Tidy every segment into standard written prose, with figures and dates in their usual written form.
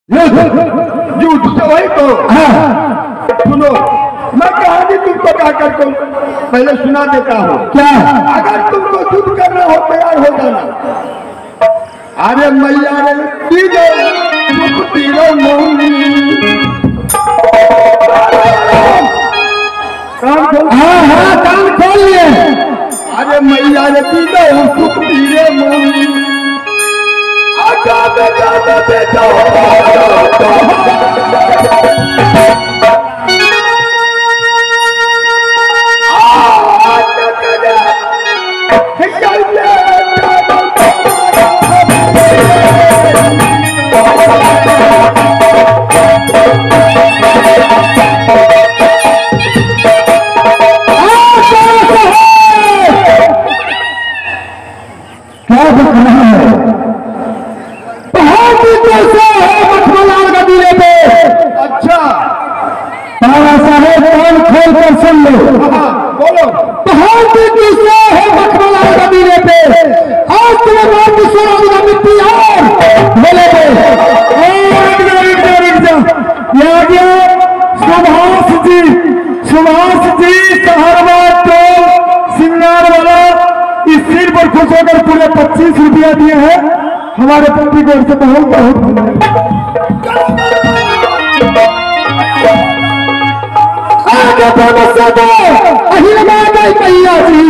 झूठ तो वही तो। सुनो, मैं कहानी तुमको क्या करता हूँ पहले सुना देता हूँ। क्या? अगर तुमको युद्ध करना हो तैयार हो जाना। अरे मैया रे तीरो मोहनी कान खोल लिए। अरे मैया रे तीरे मोहनी आगा बेटा क्या दिख रहा है? बहुत ही कैसे है मखमलाल का दिले पे। अच्छा तारा साहेब कान खोल कर सुन लो। बोलो। बहुत ही कैसे है मखमलाल का दिले पे। आज तुम्हें बात सुना मिट्टी और बोले पे सुभाष जी सहरवा टोल सिंगार वाला इस सीट पर खुश होकर पूरे 25 रुपया दिए हैं। हमारे पति को इससे बहुत बहुत भैया जी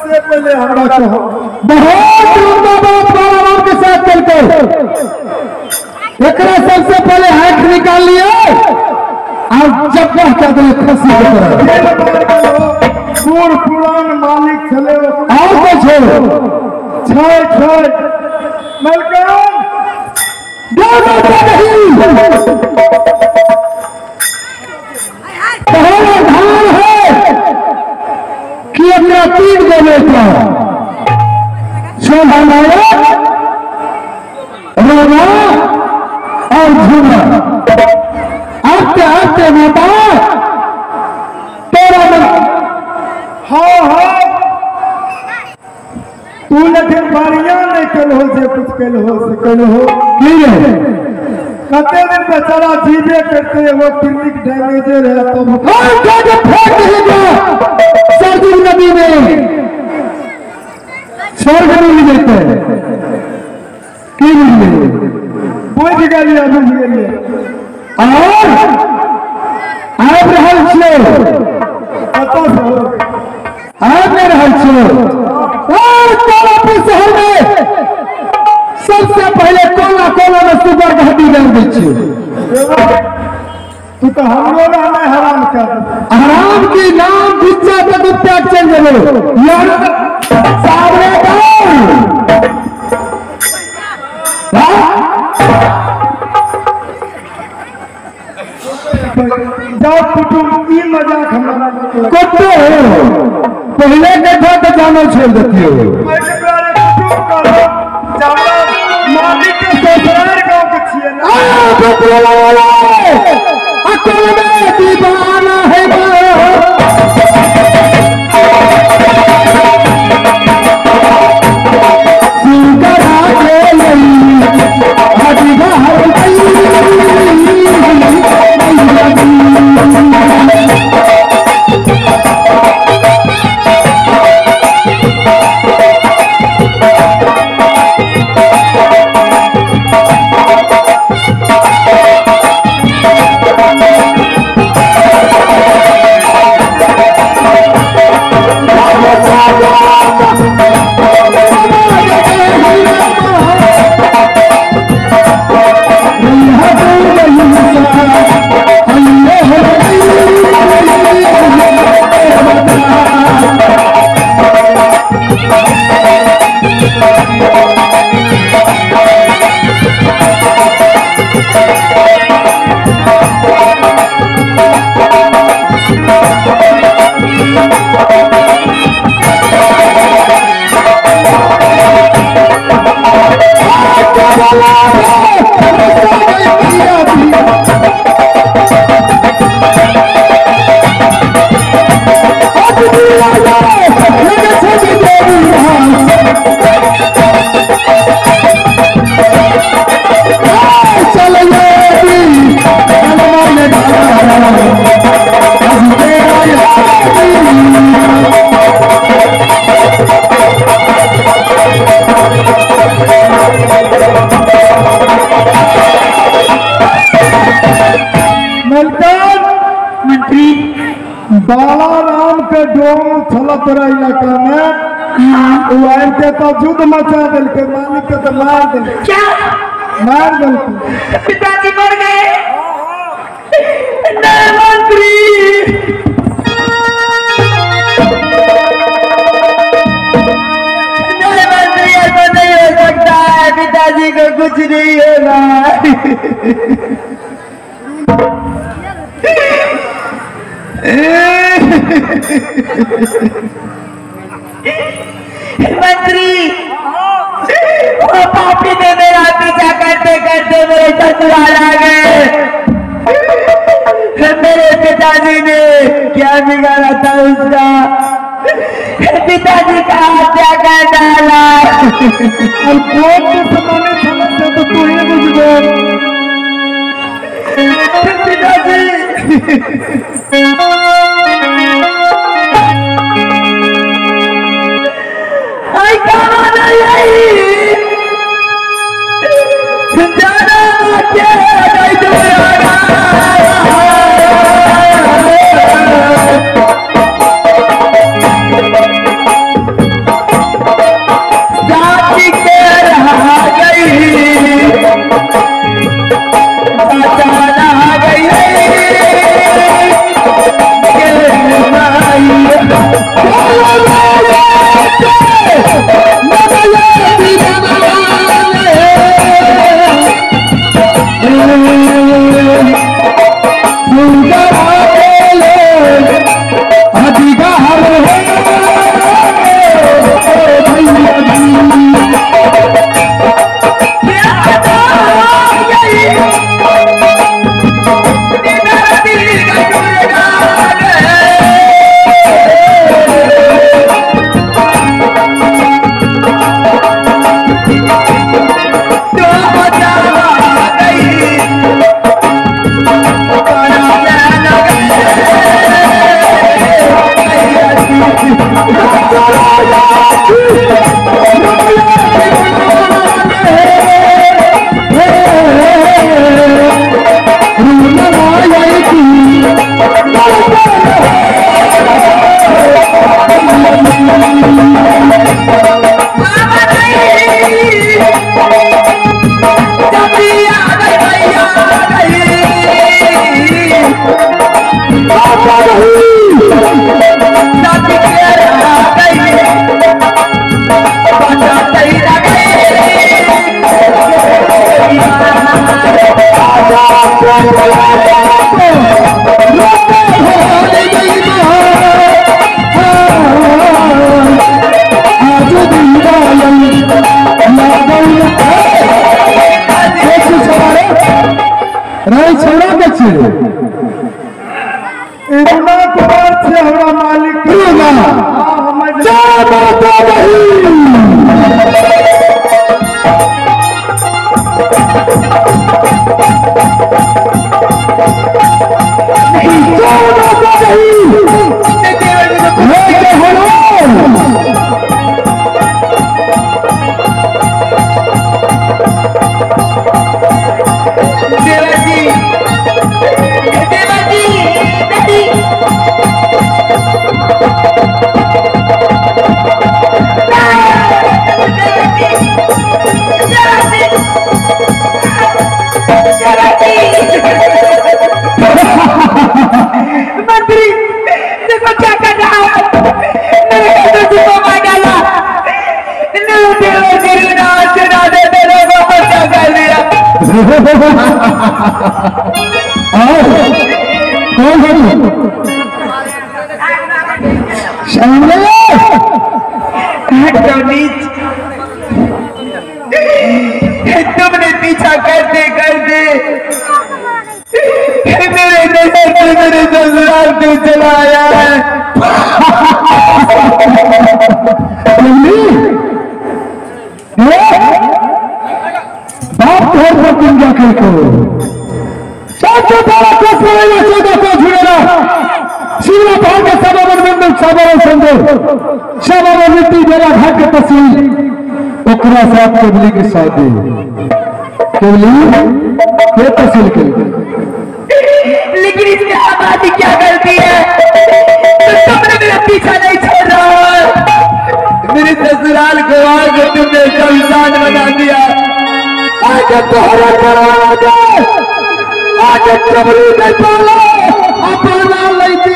से पहले हमारा बहुत के साथ चलकर एकरा सबसे पहले हाथ निकाल लिया और जब पूर्ण पुरान मालिक चले और कुछ कि अपना 3 देने का शोभानाया रोना और झूना आते आते माता तेरा मन हाँ तू लेकिन बारियां नहीं कल हो से कुछ कल हो कते दिन बेचारा जीवे करते वो क्लिनिक डैमेज है तो सर्दी नदी में स्वर्ग मिल जाते हैं की मिल बुझ गलिए और आप रहल छे कतौ आप नहीं रहल छे और कोलापुर शहर में सबसे पहले कोला में सुगर घाटी डाल दी छे। तू तो हम लोग हमें हराम कर हराम की नाम भिक्षा के दुत्या चल गए यार सामने जाओ कुटुंब की मजाक हमारा कुत्ते पहले देखा तो जानो छोड़ देती हो मालिक के ससुराल गांव के छिए ना अकल में दीवाना है सिंगरा के लई हदी हर बाला राम के डोम छल तोरा इलाका में वो आर के तो युद्ध मचा दिल के मालिक के तो मार दिल क्या मार दिल पिताजी मर गए नहीं मंत्री ऐसा नहीं हो सकता है पिताजी को कुछ नहीं होगा मंत्री वो पापी ने मेरा पीछा करते करते मेरे ससुराल आ गए मेरे पिताजी ने क्या बिगाड़ा था उसका पिताजी का हत्या कर डाला और कोर्ट के सामने समझते तो तू ही बुझ गए पिताजी आई कहाँ नहीं जाना क्या नहीं दूंगा जाति के रहा गई बचाना गई इतना कुमार से हमारा मालिक मंत्री देखो क्या कर रहा है मेरे को तो मार डाला क्या कर दिया तुमने पीछा करते करते मेरे नजर से मेरे ससुराल को चलाया है बाप घर पर तुम जाकर करो शिवरा भाग के सबाबर बिंदु सबाबर संजो सबाबर मिट्टी मेरा घर के तस्वीर ओकरा साथ केवली के शादी केवली के तस्वीर के लेकिन इसमें आबादी क्या करती है परिवार को तुमने शमशान बना दिया। आज तोहरा कराना आज चमड़ी नहीं पालो अपना लैती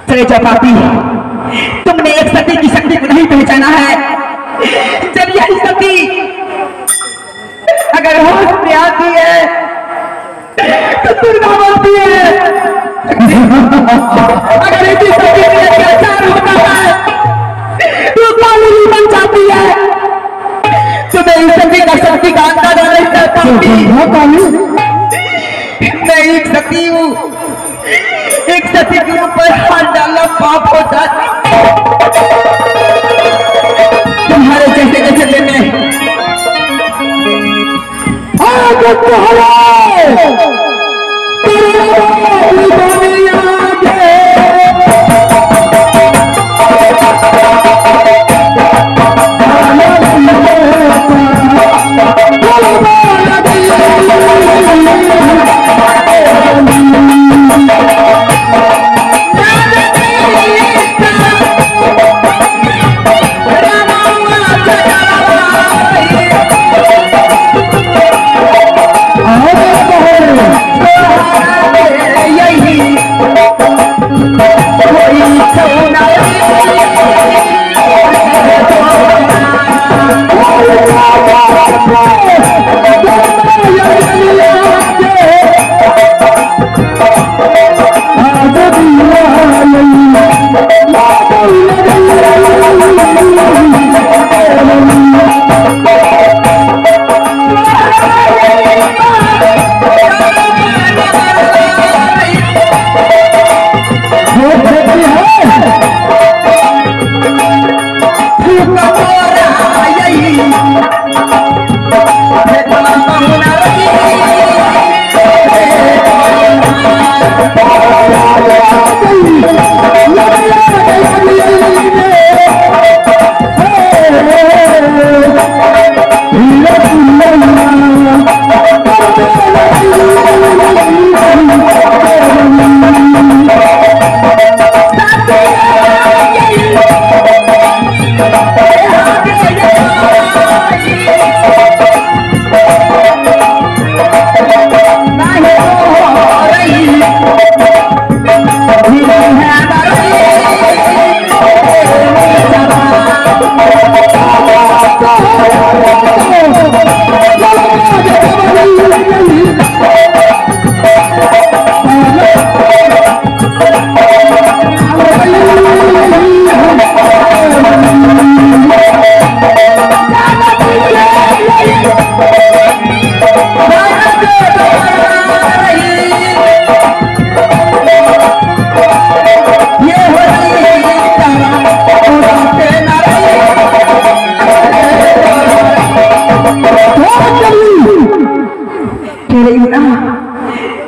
चले जाओ पापी, तुमने एक सती की शक्ति को नहीं पहचाना है। जब यही सती अगर होश में आती है तो दुर्गा बनती है। अगर ऐसी सती में अत्याचार होता है तो काली बन जाती है। तुम्हें इस सती का शक्ति का अंदाजा नहीं कर पाती। मैं एक सती हूँ, एक सती के ऊपर हाथ डालना पाप होता है। तुम्हारे जैसे जैसे देने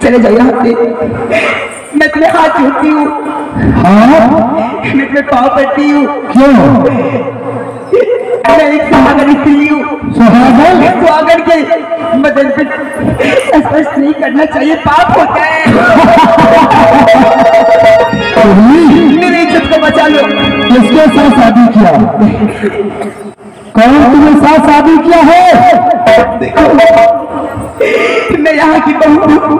चले जाओ यहाँ से। मैं तुम्हें हाथ जोड़ती हूँ। मैं तुम्हें पाँव पड़ती हूँ। क्यों? मैं एक सुहागन स्त्री हूँ। सुहागन के बदन पे स्पर्श नहीं करना चाहिए, पाप होता है। मेरी इज्जत को बचा लो। किसके साथ शादी किया? कौन तुम्हें साथ शादी किया है? मैं यहाँ की बहू हूँ।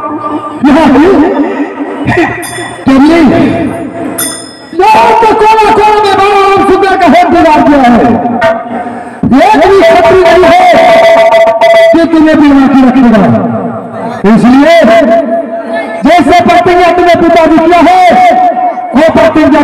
तो कोना में बाबा सुंदर का हाथ दिला दिया है। एक भी छत्री नहीं है कि तुम्हें भी बाकी रखेगा। इसलिए जैसे प्रतिज्ञा तुम्हें पिता भी किया है वो प्रतिज्ञा